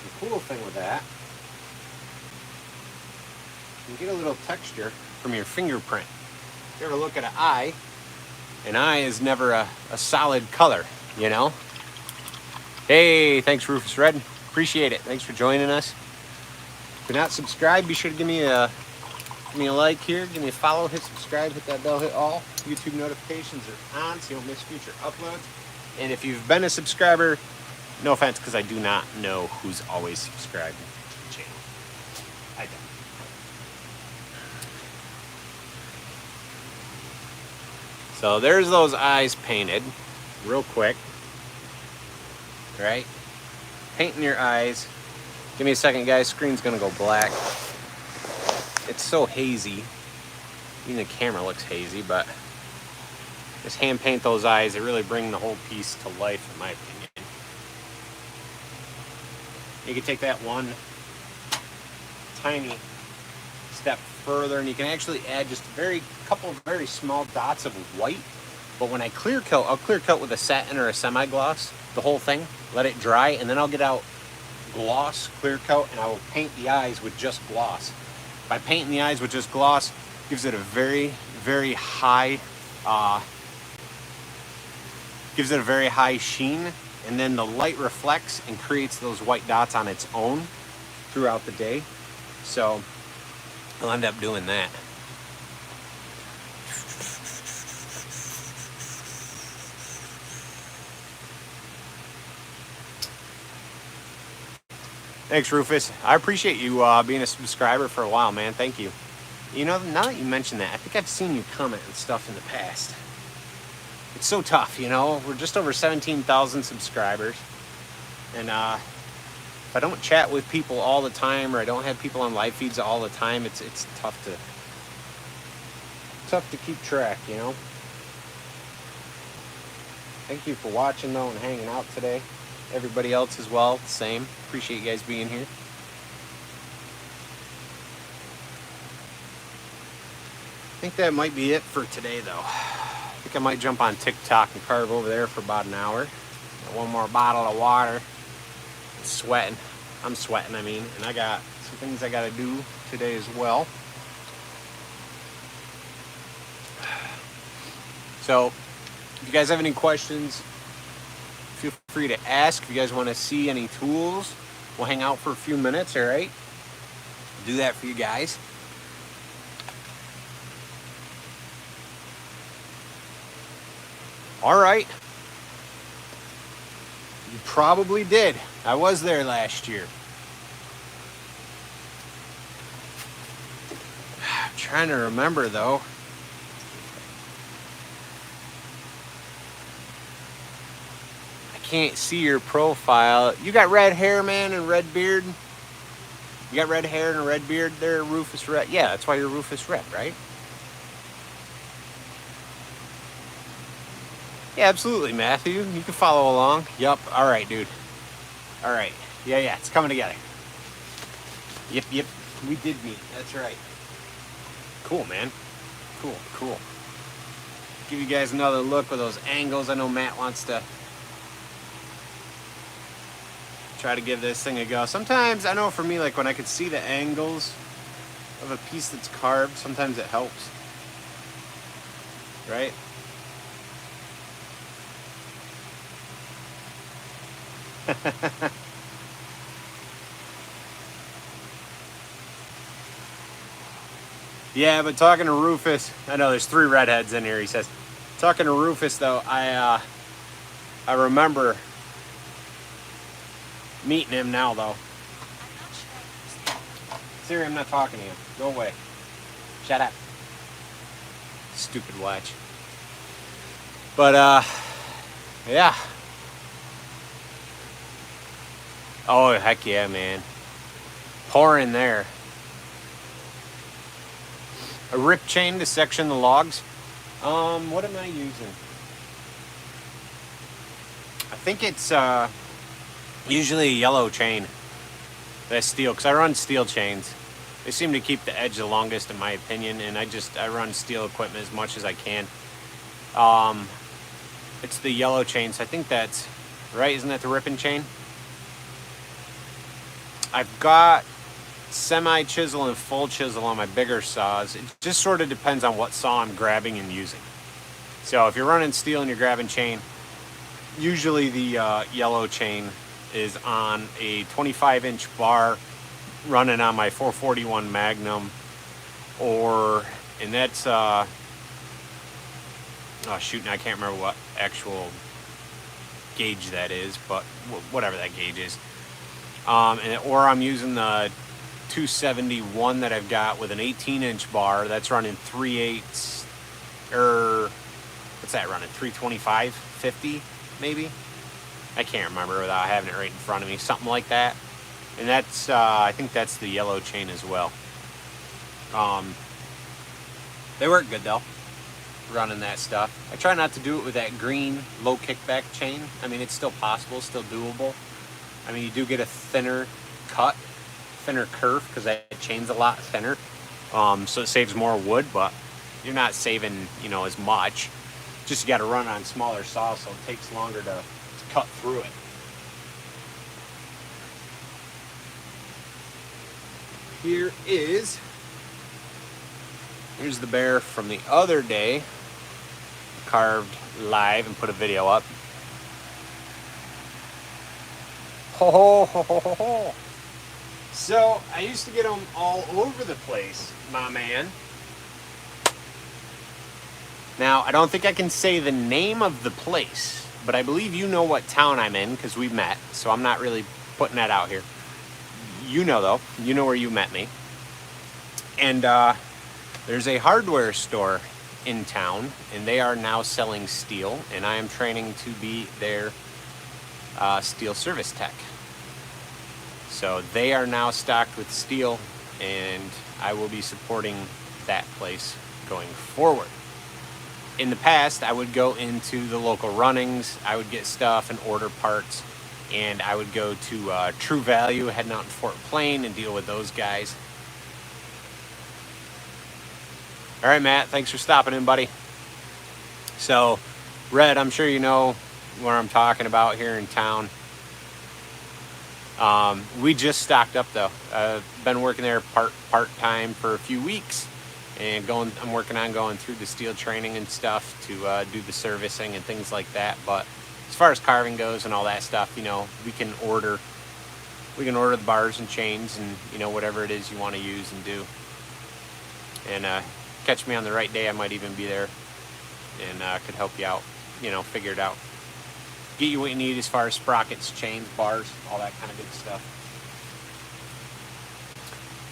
A: The cool thing with that, you get a little texture from your fingerprint. If you ever look at an eye is never a solid color, you know? Hey, thanks Rufus Red. Appreciate it. Thanks for joining us. If you're not subscribed, be sure to give me a like here, give me a follow, hit subscribe, hit that bell, hit all. YouTube notifications are on so you don't miss future uploads. And if you've been a subscriber, no offense, because I do not know who's always subscribed to the channel. I don't. So there's those eyes painted real quick. Right? Painting your eyes. Give me a second, guys. Screen's gonna go black. It's so hazy. Even the camera looks hazy, but just hand paint those eyes. They really bring the whole piece to life, in my opinion. You can take that one tiny step further, and you can actually add just a couple of very small dots of white. But when I clear coat, I'll clear coat with a satin or a semi-gloss, the whole thing, let it dry, and then I'll get out gloss, clear coat, and I will paint the eyes with just gloss. By painting the eyes with just gloss, gives it a very, very high, sheen, and then the light reflects and creates those white dots on its own throughout the day. So I'll end up doing that. Thanks, Rufus. I appreciate you being a subscriber for a while, man. Thank you. You know, now that you mention that, I think I've seen you comment and stuff in the past. It's so tough, you know. We're just over 17,000 subscribers. And if I don't chat with people all the time, or I don't have people on live feeds all the time, it's tough to keep track, you know. Thank you for watching, though, and hanging out today. Everybody else as well, same. Appreciate you guys being here. I think that might be it for today, though. I think I might jump on TikTok and carve over there for about an hour. Got one more bottle of water. I'm sweating. I mean, and I got some things I got to do today as well. So, if you guys have any questions, feel free to ask. If you guys want to see any tools, we'll hang out for a few minutes, all right? I'll do that for you guys. All right. You probably did. I was there last year. I'm trying to remember, though. Can't see your profile. You got red hair, man, and red beard. You got red hair and a red beard there, Rufus Red. Yeah, that's why you're Rufus Red, right? Yeah, absolutely, Matthew. You can follow along. Yup. All right, dude. All right. Yeah, it's coming together. Yep. We did meet. That's right. Cool, man. Cool. Give you guys another look with those angles. I know Matt wants to try to give this thing a go. Sometimes, I know for me, like when I could see the angles of a piece that's carved, sometimes it helps. Right? Yeah, but talking to Rufus, I know there's 3 redheads in here, he says. Talking to Rufus, though, I remember meeting him now, though. Siri, I'm not talking to you. Go away. Shut up. Stupid watch. But yeah. Oh heck yeah, man. Pour in there. A rip chain to section the logs. What am I using? I think it's usually a yellow chain. That's steel, because I run steel chains. They seem to keep the edge the longest in my opinion, and I run steel equipment as much as I can. It's the yellow chain, so I think that's right. Isn't that the ripping chain? I've got semi chisel and full chisel on my bigger saws. It just sort of depends on what saw I'm grabbing and using. So if you're running steel and you're grabbing chain, usually the yellow chain is on a 25-inch bar running on my 441 Magnum, and that's oh shoot, I can't remember what actual gauge that is, but whatever that gauge is. Or I'm using the 271 that I've got with an 18-inch bar that's running 3/8, or what's that running? 325, 50 maybe? I can't remember without having it right in front of me. Something like that. And that's I think that's the yellow chain as well. They work good though, running that stuff. I try not to do it with that green low kickback chain. I mean, it's still possible, still doable. I mean, you do get a thinner cut, thinner kerf, because that chain's a lot thinner. So it saves more wood, but you're not saving, you know, as much. Just you got to run on smaller saws, so it takes longer to cut through it. Here's the bear from the other day, carved live and put a video up. Ho ho ho ho ho ho. So I used to get them all over the place, my man. Now I don't think I can say the name of the place, but I believe you know what town I'm in because we met, so I'm not really putting that out here. You know though, you know where you met me. And there's a hardware store in town, and they are now selling steel, and I am training to be their steel service tech. So they are now stocked with steel, and I will be supporting that place going forward. In the past, I would go into the local runnings, I would get stuff and order parts, and I would go to True Value, heading out in Fort Plain, and deal with those guys. All right, Matt, thanks for stopping in, buddy. So, Red, I'm sure you know where I'm talking about here in town. We just stocked up though. I've been working there part-time for a few weeks, and I'm working on going through the steel training and stuff to do the servicing and things like that. But as far as carving goes and all that stuff, you know, we can order the bars and chains and, you know, whatever it is you want to use and do. And catch me on the right day, I might even be there and could help you out, you know, figure it out. Get you what you need as far as sprockets, chains, bars, all that kind of good stuff.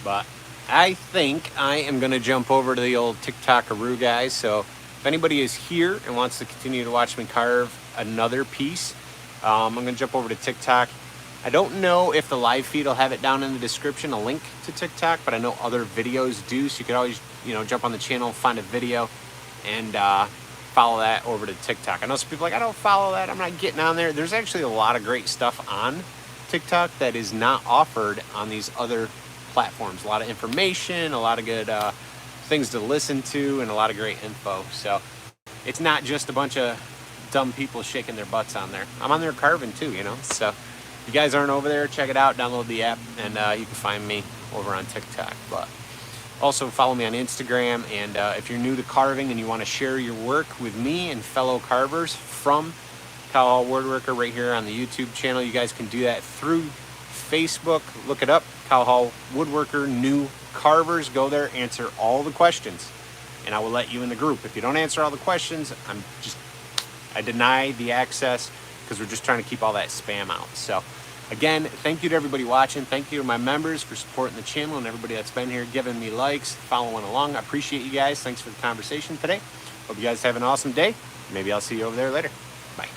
A: But I think I am going to jump over to the old TikTokaroo guys. So if anybody is here and wants to continue to watch me carve another piece, I'm going to jump over to TikTok. I don't know if the live feed will have it down in the description, a link to TikTok, but I know other videos do. So you could always, you know, jump on the channel, find a video, and follow that over to TikTok. I know some people are like, I don't follow that, I'm not getting on there. There's actually a lot of great stuff on TikTok that is not offered on these other platforms. A lot of information, a lot of good things to listen to, and a lot of great info. So it's not just a bunch of dumb people shaking their butts on there. I'm on there carving too, you know. So if you guys aren't over there, check it out, download the app, and you can find me over on TikTok. But also follow me on Instagram, and if you're new to carving and you want to share your work with me and fellow carvers from Cow Hall Woodworker right here on the YouTube channel, you guys can do that through Facebook. Look it up, Cow Hall Woodworker New Carvers. Go there, answer all the questions, and I will let you in the group. If you don't answer all the questions, I deny the access, because we're just trying to keep all that spam out. So again, thank you to everybody watching. Thank you to my members for supporting the channel, and everybody that's been here, giving me likes, following along. I appreciate you guys. Thanks for the conversation today. Hope you guys have an awesome day. Maybe I'll see you over there later. Bye.